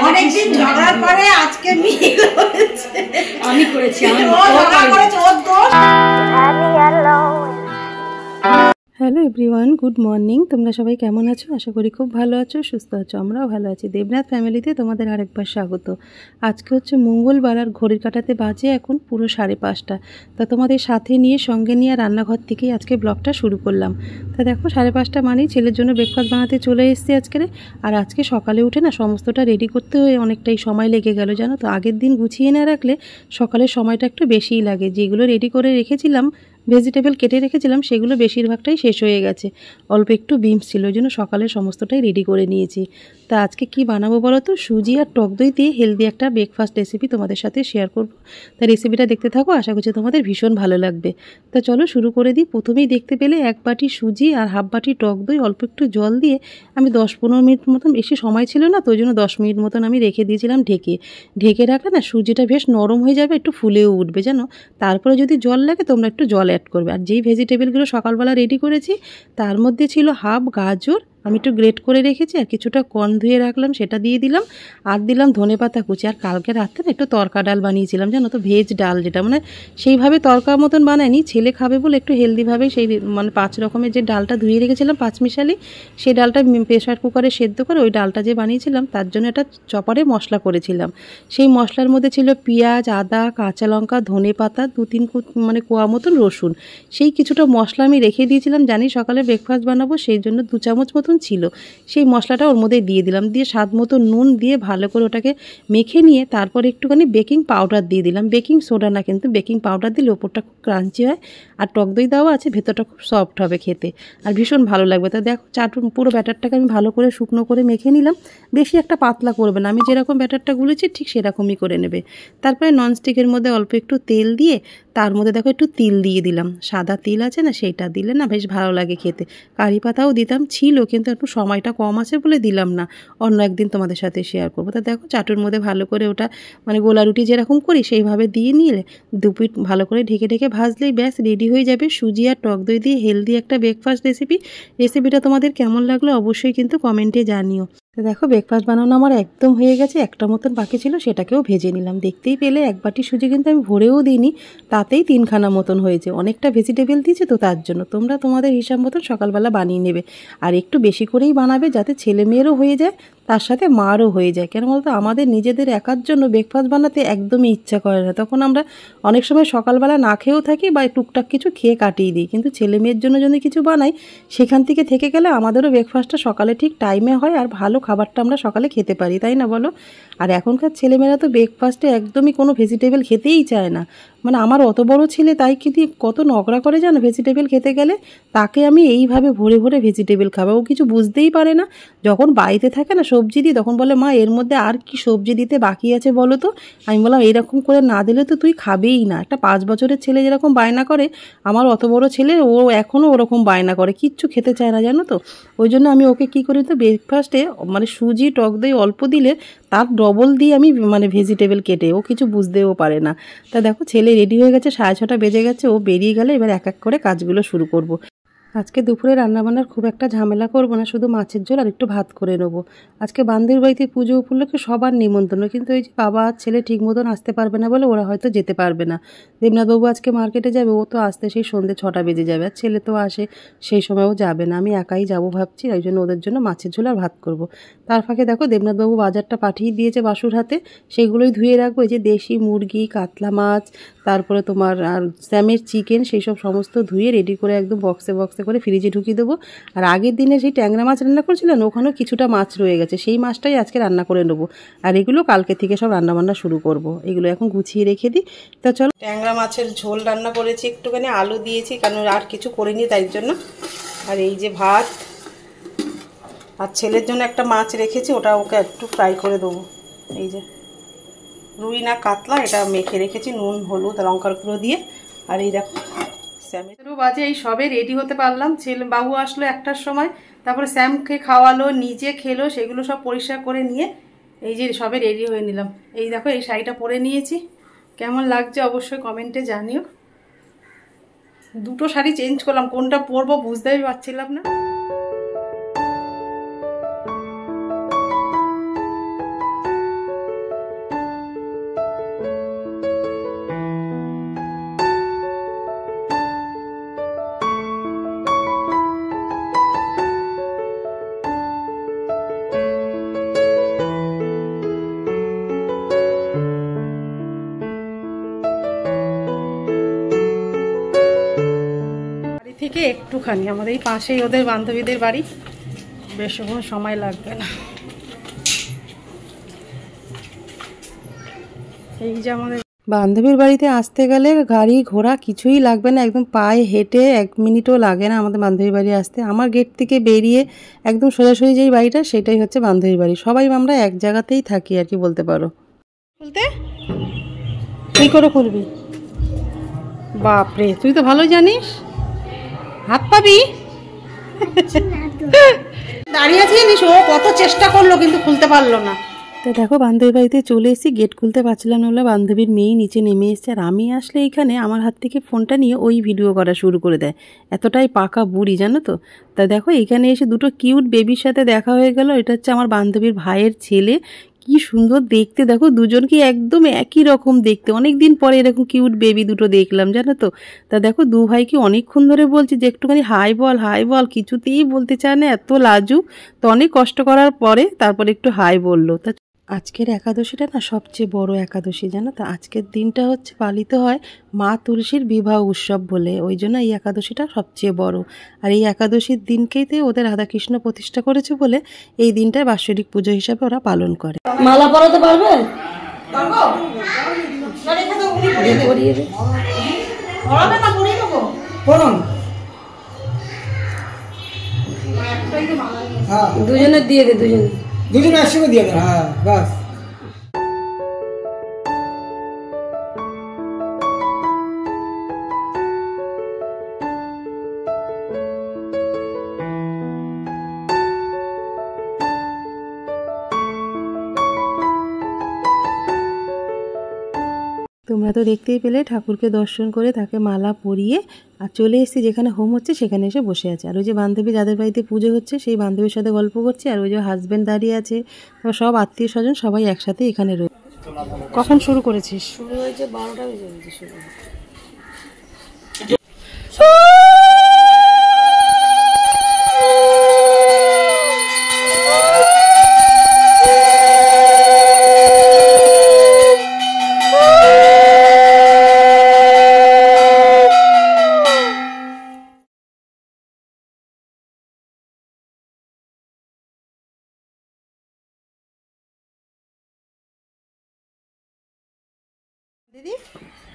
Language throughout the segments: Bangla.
অনেকদিন ঝগড়ার পরে আজকে মিল হয়েছে। আমি করেছি, হ্যালো এভরিওয়ান, গুড মর্নিং। তোমরা সবাই কেমন আছো? আশা করি খুব ভালো আছো, সুস্থ আছো। আমরাও ভালো আছি। দেবনাথ ফ্যামিলিতে তোমাদের আরেকবার স্বাগত। আজকে হচ্ছে মঙ্গলবার আর ঘড়ির কাঁটাতে বাজে এখন পুরো 5:30। তা তোমাদের সাথে নিয়ে সঙ্গে নিয়ে রান্নাঘর থেকেই আজকে ব্লগটা শুরু করলাম। তা দেখো 5:30 মানেই ছেলের জন্য ব্রেকফাস্ট বানাতে চলে এসেছি আজকে। আর আজকে সকালে উঠে না সমস্তটা রেডি করতে হয়ে অনেকটাই সময় লেগে গেল, জানো তো। আগের দিন গুছিয়ে না রাখলে সকালের সময়টা একটু বেশিই লাগে। যেগুলো রেডি করে রেখেছিলাম, ভেজিটেবল কেটে রেখেছিলাম, সেগুলো বেশিরভাগটাই শেষ হয়ে গেছে। অল্প একটু বিনস ছিল, ওই জন্য সকালে সমস্তটাই রেডি করে নিয়েছি। তা আজকে কি বানাবো বলো তো? সুজি আর টক দই দিয়ে হেলদি একটা ব্রেকফাস্ট রেসিপি তোমাদের সাথে শেয়ার করব। তা রেসিপিটা দেখতে থাকো, আশা করছি তোমাদের ভীষণ ভালো লাগবে। তা চলো শুরু করে দিই। প্রথমেই দেখতে পেলে 1 বাটি সুজি আর হাফ বাটি টক দই অল্প একটু জল দিয়ে আমি 10-15 মিনিট মতন, বেশি সময় ছিল না তো ওই জন্য 10 মিনিট মতন আমি রেখে দিয়েছিলাম ঢেকে রাখলে না সুজিটা বেশ নরম হয়ে যাবে, একটু ফুলেও উঠবে জানো। তারপরে যদি জল লাগে তোমরা একটু জল অ্যাড করবে। আর যেই ভেজিটেবলগুলো সকালবেলা রেডি করেছি তার মধ্যে ছিল হাফ গাজর আমি একটু গ্রেট করে রেখেছি, আর কিছুটা কর্ন ধুয়ে রাখলাম সেটা দিয়ে দিলাম, আর দিলাম ধনেপাতা কুচি। আর কালকে রাত্রে একটু তরকা ডাল বানিয়েছিলাম জানো তো, ভেজ ডাল, যেটা মানে সেইভাবে তরকার মতন বানায়নি, ছেলে খাবে বলে একটু হেলদিভাবে সেই মানে 5 রকমের যে ডালটা ধুয়ে রেখেছিলাম 5 মিশালি, সেই ডালটা প্রেশার কুকারে সেদ্ধ করে ওই ডালটা যে বানিয়েছিলাম তার জন্য একটা চপারে মশলা করেছিলাম। সেই মশলার মধ্যে ছিল পেঁয়াজ, আদা, কাঁচা লঙ্কা, ধনেপাতা, 2-3 মানে কোয়া মতন রসুন। সেই কিছুটা মশলা আমি রেখে দিয়েছিলাম, জানি সকালে ব্রেকফাস্ট বানাবো, সেই জন্য 2 চামচ মতন ছিল। সেই মশলাটা ওর মধ্যে দিয়ে দিলাম, দিয়ে স্বাদ মতো নুন দিয়ে ভালো করে ওটাকে মেখে নিয়ে তারপর একটুখানি বেকিং পাউডার দিয়ে দিলাম। বেকিং সোডা না, কিন্তু বেকিং পাউডার দিলে ওপরটা খুব ক্রাঞ্চি হয়, আর টক দই দেওয়া আছে, ভেতরটা খুব সফট হবে খেতে, আর ভীষণ ভালো লাগবে। তা দেখো পুরো ব্যাটারটাকে আমি ভালো করে শুকনো করে মেখে নিলাম। বেশি একটা পাতলা করবে না, আমি যেরকম ব্যাটারটা গুলেছি ঠিক সেরকমই করে নেবে। তারপরে ননস্টিকের মধ্যে অল্প একটু তেল দিয়ে তার মধ্যে দেখো একটু তিল দিয়ে দিলাম, সাদা তিল আছে না, সেইটা দিলে না বেশ ভালো লাগে খেতে। কারি পাতাও দিতাম ছিল, কিন্তু একটু সময়টা কম আছে বলে দিলাম না, অন্য একদিন তোমাদের সাথে শেয়ার করবো। তা দেখো চাটুর মধ্যে ভালো করে ওটা মানে গোলা রুটি যেরকম করি সেইভাবে দিয়ে নিলে 2 পিঠ ভালো করে ঢেকে ঢেকে ভাজলেই ব্যাস রেডি হয়ে যাবে সুজি আর টক দই দিয়ে হেলদি একটা ব্রেকফাস্ট রেসিপিটা তোমাদের কেমন লাগলো অবশ্যই কিন্তু কমেন্টে জানিও। তো দেখো ব্রেকফাস্ট বানানো আমার একদম হয়ে গেছে, একটা মতন বাকি ছিল সেটাকেও ভেজে নিলাম। দেখতেই পেলে 1 বাটি সুজি কিন্তু আমি ভরেও দিইনি, তাতেই 3খানা মতন হয়েছে। অনেকটা ভেজিটেবল দিয়েছে তো তার জন্য তোমরা তোমাদের হিসাব মতন সকালবেলা বানিয়ে নেবে, আর একটু বেশি করেই বানাবে যাতে ছেলে মেয়েরও হয়ে যায় তার সাথে মারও হয়ে যায়। কেন বলতো, আমাদের নিজেদের একার জন্য ব্রেকফাস্ট বানাতে একদমই ইচ্ছা করে না, তখন আমরা অনেক সময় সকালবেলা না খেয়েও থাকি বা টুকটাক কিছু খেয়ে কাটিয়ে দিই। কিন্তু ছেলে মেয়ের জন্য যদি কিছু বানাই সেখান থেকে গেলে আমাদেরও ব্রেকফাস্টটা সকালে ঠিক টাইমে হয়, আর ভালো খাবারটা আমরা সকালে খেতে পারি, তাই না বলো? আর এখনকার ছেলেমেয়েরা তো ব্রেকফাস্টে একদমই কোনো ভেজিটেবল খেতেই চায় না। মানে আমার অত বড় ছেলে তাই কিন্তু কত নগড়া করে জানো ভেজিটেবল খেতে গেলে। তাকে আমি এইভাবে ভরে ভরে ভেজিটেবল খাবো, ও কিছু বুঝতেই পারে না। যখন বাড়িতে থাকে না সবজি দিই তখন বলে, মা এর মধ্যে আর কি সবজি দিতে বাকি আছে বলো তো। আমি বললাম এইরকম করে না দিলে তো তুই খাবেই না। একটা 5 বছরের ছেলে যেরকম বায়না করে, আমার অত বড় ছেলে ও এখনও ওরকম বায়না করে, কিচ্ছু খেতে চায় না জানো তো। ওই জন্য আমি ওকে কী করি তো, ব্রেকফাস্টে মানে সুজি টক দই অল্প দিলে তার ডবল দিয়ে আমি মানে ভেজিটেবল কেটে, ও কিছু বুঝতেও পারে না। তা দেখো ছেলে রেডি হয়ে গেছে, 6:30 বেজে গেছে, ও বেরিয়ে গেলে এবার এক এক করে কাজগুলো শুরু করব। আজকে দুপুরে রান্নাবান্নার খুব একটা ঝামেলা করব না, শুধু মাছের ঝোল আর একটু ভাত করে নেবো। আজকে বান্ধবীর বাড়িতে পুজো উপলক্ষে সবার নিমন্ত্রণ, কিন্তু এই যে বাবা আর ছেলে ঠিক মতন আসতে পারবে না বলে ওরা হয়তো যেতে পারবে না। দেবনাথবাবু আজকে মার্কেটে যাবে, ও তো আসতে সেই সন্ধ্যে 6টা বেজে যাবে, আর ছেলে তো আসে সেই সময়ও যাবে না, আমি একাই যাব ভাবছি। ওই জন্য ওদের জন্য মাছের ঝোল আর ভাত করব। তার ফাঁকে দেখো দেবনাথবাবু বাজারটা পাঠিয়ে দিয়েছে বাসুর হাতে, সেগুলোই ধুয়ে রাখবো। এই যে দেশি মুরগি, কাতলা মাছ, তারপরে তোমার আর স্যামের চিকেন, সেই সব সমস্ত ধুয়ে রেডি করে একদম বক্সে করে ফ্রিজে ঢুকিয়ে দেবো। আর আগের দিনে সেই ট্যাংরা মাছ রান্না করেছিলেন, ওখানেও কিছুটা মাছ রয়ে গেছে, সেই মাছটাই আজকে রান্না করে নেবো। আর এগুলো কালকে থেকে সব রান্নাবান্না শুরু করব। এগুলো এখন গুছিয়ে রেখে দিই। তা চলো, ট্যাংরা মাছের ঝোল রান্না করেছি, একটুখানি আলু দিয়েছি কারণ আর কিছু করিনি তাই জন্য। আর এই যে ভাত, আর ছেলের জন্য একটা মাছ রেখেছি, ওটা ওকে একটু ফ্রাই করে দেবো। এই যে রুই না কাতলা, এটা মেখে রেখেছি নুন হলুদ লঙ্কার গুঁড়ো দিয়ে। আর এই দেখো স্যামেরও বাজে এই সবে রেডি হতে পারলাম। ছেলে বাবু আসলো 1টার সময়, তারপরে স্যামকে খাওয়ালো, নিজে খেলো, সেগুলো সব পরিষ্কার করে নিয়ে এই যে সবে রেডি হয়ে নিলাম। এই দেখো এই শাড়িটা পরে নিয়েছি, কেমন লাগছে অবশ্যই কমেন্টে জানিও। 2টো শাড়ি চেঞ্জ করলাম, কোনটা পরবো বুঝতেই পারছিলাম না। থেকে একটুখানি, আমাদের এই পাশেই ওদের বান্ধবীদের বাড়ি, বেশিক্ষণ সময় লাগবে না। এই যে আমাদের বান্ধবীর বাড়িতে আসতে গেলে গাড়ি ঘোড়া কিছুই লাগবে না, একদম পায়ে হেঁটে 1 মিনিটও লাগে না আমাদের বান্ধবীর বাড়ি আসতে। আমার গেট থেকে বেরিয়ে একদম সোজাসুজি যেই বাড়িটা সেটাই হচ্ছে বান্ধবীর বাড়ি। সবাই আমরা এক জায়গাতেই থাকি আর কি বলতে পারো। খুলতে কী করে খুলবি? বাপরে, তুই তো ভালো জানিস, হাত পাবি। দাঁড়িয়ে আছি জানিস, ও কত চেষ্টা করলো কিন্তু খুলতে পারলো না। তো দেখো বান্ধবীর বাড়িতে চলে এসেছি, গেট খুলতে পারছিলাম না বলে বান্ধবীর মেয়ে নিচে নেমে এসছে। আর আমি আসলে এইখানে আমার হাত থেকে ফোনটা নিয়ে ওই ভিডিও করা শুরু করে দেয়, এতটাই পাকা বুড়ি জানো তো। তা দেখো এখানে এসে দুটো কিউট বেবির সাথে দেখা হয়ে গেল। এটা হচ্ছে আমার বান্ধবীর ভাইয়ের ছেলে, কি সুন্দর দেখতে, দেখো দুজনকে একদম একই রকম দেখতে। অনেক দিন পরে এরকম কিউট বেবি দুটো দেখলাম জানো তো। তা দেখো দু ভাইকে অনেকক্ষণ ধরে বলছি যে একটুখানি হাই বল হাই বল, কিছুতেই বলতে চায় না, এত লাজুক। তো অনেক কষ্ট করার পরে তারপরে একটু হাই বললো। তা আজকের একাদশীটা না সবচেয়ে বড় একাদশী জানো তো। আজকের দিনটা হচ্ছে পালিত হয় মা তুলসীর বিবাহ উৎসব বলে, ওই জন্য এই একাদশীটা সবচেয়ে বড়। আর এই একাদশীর দিনকেইতে ওদের রাধাকৃষ্ণ প্রতিষ্ঠা করেছে বলে এই দিনটায় বাৎসরিক পুজো হিসাবে ওরা পালন করে। মালা পরাতে পারবে? দুজনে দিয়ে দে, দুজনে একসঙ্গে দিয়ে দেন। হ্যাঁ বাস। তোমরা তো দেখতেই পেলে, ঠাকুরকে দর্শন করে তাকে মালা পরিয়ে আর চলে এসেছি যেখানে হোম হচ্ছে সেখানে এসে বসে আছে। আর ওই যে বান্ধবী যাদের বাড়িতে পুজো হচ্ছে সেই বান্ধবীর সাথে গল্প করছে। আর ওই যে হাজব্যান্ড দাঁড়িয়ে আছে, সব আত্মীয় স্বজন সবাই একসাথে এখানে রয়েছে। কখন শুরু করেছিস? শুরু হয়েছে 12টা বেজে গেছে শুরু।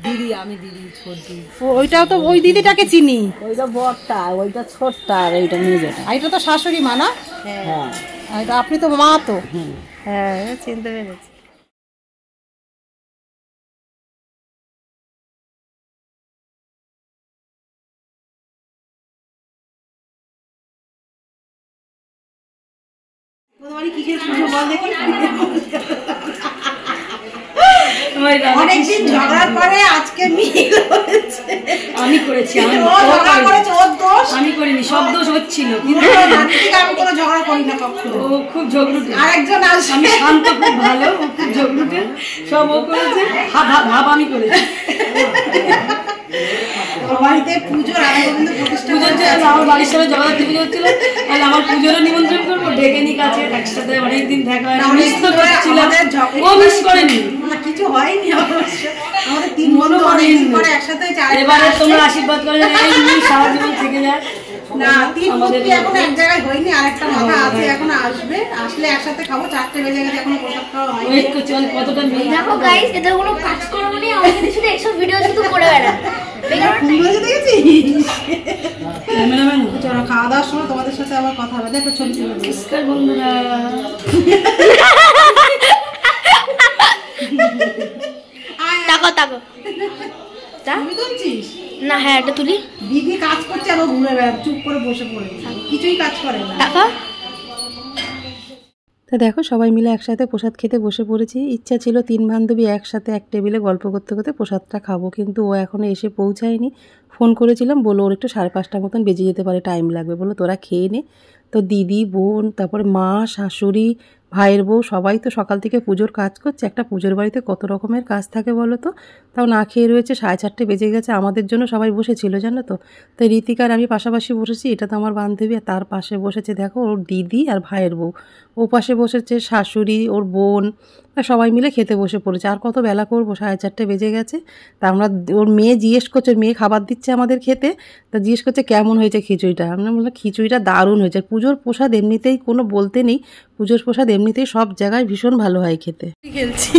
দিদি, আমি দিদি ছোট দিদি। ওইটাও তো ওই দিদিটাকে চিনি, ওইটা বড়টা, ওইটা ছোটটা, আর এইটা মেজেটা। এটা তো শাশুড়ি মা না? হ্যাঁ, এটা আপনি তো মা তো। হ্যাঁ চিনতে পেরেছি। অনেকদিন ঝগড়ার পরে আজকে মিল হয়েছে। আমি করেছি, আমি করিনি, সব দোষ হচ্ছিল। আমি কোনো ঝগড়া করি না কখনো। ও খুব ঝগড়ুটে, আরেকজন আসে, আমি শান্ত, খুব ভালো, খুব ঝগড়ুটে। সব ও করেছে, ভাব আমি করেছি। বাড়িতে পুজোর আগে কিন্তু পুজোর জন্য আমার বাড়ির সাথে জগদ্ধাত্রী পুজো হচ্ছিল, তাহলে আমার পুজোরও নিমন্ত্রণ করবো, ডেকে নি কাছে, একসাথে অনেকদিন দেখা হয় না, মিস তো করছিলাম, ও মিস করেনি, কিছু হয়নি অবশ্য। আমাদের 3 বন্ধু পরে একসাথে, এবারে তোমরা আশীর্বাদ করে এই সারা জীবন থেকে যায় না। 3 বন্ধু এখন এক জায়গায় হয়নি, আরেকটা মাথা আছে, এখন আসবে, আসলে একসাথে খাবো। 4টে বেজে গেছে, এখনো প্রসাদ খাওয়া হয়নি। ওয়েট করছি মানে কতটা মিল। দেখো গাইস, এদের কোনো কাজ করো না, আমাদের শুধু এইসব ভিডিও শুধু করে বেড়ায়। খাওয়া দাওয়ার সময় তোমাদের সাথে আবার কথা হবে, দেখো ছবি তুলে নমস্কার বন্ধুরা। তাকো তাকো তুমি তুলছিস না? হ্যাঁ এটা তুলি। দিদি কাজ করছে আর ও ঘুরে বেড়ায়, চুপ করে বসে পড়ে, কিছুই কাজ করে না। তাকো। তা দেখো সবাই মিলে একসাথে প্রসাদ খেতে বসে পড়েছি। ইচ্ছা ছিল 3 বান্ধবী একসাথে এক টেবিলে গল্প করতে করতে প্রসাদটা খাবো, কিন্তু ও এখনো এসে পৌঁছায়নি। ফোন করেছিলাম, বলো ওর একটু 5:30 মতন বেজে যেতে পারে, টাইম লাগবে, বলো তোরা খেয়ে নে। তো দিদি, বোন, তারপরে মা, শাশুড়ি, ভাইয়ের বউ সবাই তো সকাল থেকে পুজোর কাজ করছে। একটা পুজোর বাড়িতে কত রকমের কাজ থাকে বলো তো। তাও না খেয়ে রয়েছে, 4:30 বেজে গেছে। আমাদের জন্য সবাই বসেছিল জানো তো। তাই ঋতিকার আমি পাশাপাশি বসেছি, এটা তো আমার বান্ধবী, আর তার পাশে বসেছে দেখো ওর দিদি আর ভাইয়ের বউ। ও পাশে বসেছে শাশুড়ি, ওর বোন, সবাই মিলে খেতে বসে পড়েছে। আর কত বেলা করবো, 4:30 বেজে গেছে। তা আমরা, ওর মেয়ে জিজ্ঞেস করছে, মেয়ে খাবার দিচ্ছে আমাদের খেতে, তা জিজ্ঞেস করছে কেমন হয়েছে খিচুড়িটা। আমরা বললাম খিচুড়িটা দারুণ হয়েছে। পুজোর প্রসাদ এমনিতেই কোনো বলতে নেই, পুজোর প্রসাদ এমনিতেই সব জায়গায় ভীষণ ভালো হয় খেতে। খেলছি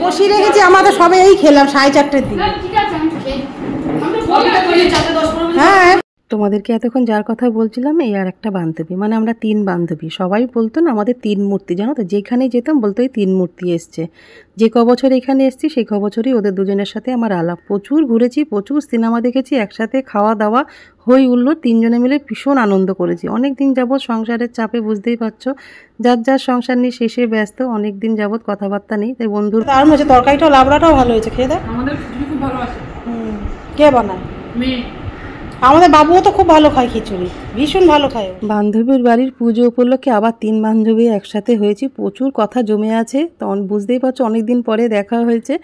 বসিয়ে রেখেছি, আমাদের সবে এই খেলাম 4:30 দিকে। হ্যাঁ, তোমাদেরকে এতক্ষণ যার কথা বলছিলাম এই আর একটা বান্ধবী, মানে আমরা 3 বান্ধবী। সবাই বলতো না আমাদের 3 মূর্তি, জানো তো, যেখানেই যেতাম বলতো এই 3 মূর্তি এসছে। যে বছর এখানে এসছি সেই বছরই ওদের দুজনের সাথে আমার আলাপ। প্রচুর ঘুরেছি, প্রচুর সিনেমা দেখেছি, একসাথে খাওয়া দাওয়া হই উল্লো, 3 জনে মিলে ভীষণ আনন্দ করেছি। অনেক দিন যাবৎ সংসারের চাপে, বুঝতেই পারছো, যার যার সংসার নিয়ে শেষে ব্যস্ত, অনেক দিন যাবৎ কথাবার্তা নেই। তাই বন্ধুর দারুণ হয়েছে তরকারিটাও, লাবড়াটাও ভালো হয়েছে, খেয়ে দেখ। আমাদের খিচুড়ি খুব ভালো আছে। কে বানায়? মেয়ে। আমাদের বাবুও তো খুব ভালো খায় খিচুড়ি, ভীষণ ভালো খায়। বান্ধবীর বাড়ির পুজো উপলক্ষে আবার 3 বান্ধবী একসাথে হয়েছি। প্রচুর কথা জমে আছে, তখন বুঝতেই পারছো অনেকদিন পরে দেখা হয়েছে।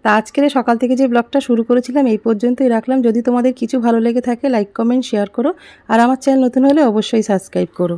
তা আজকের সকাল থেকে যে ব্লগটা শুরু করেছিলাম এই পর্যন্তই রাখলাম। যদি তোমাদের কিছু ভালো লেগে থাকে লাইক কমেন্ট শেয়ার করো, আর আমার চ্যানেল নতুন হলে অবশ্যই সাবস্ক্রাইব করো।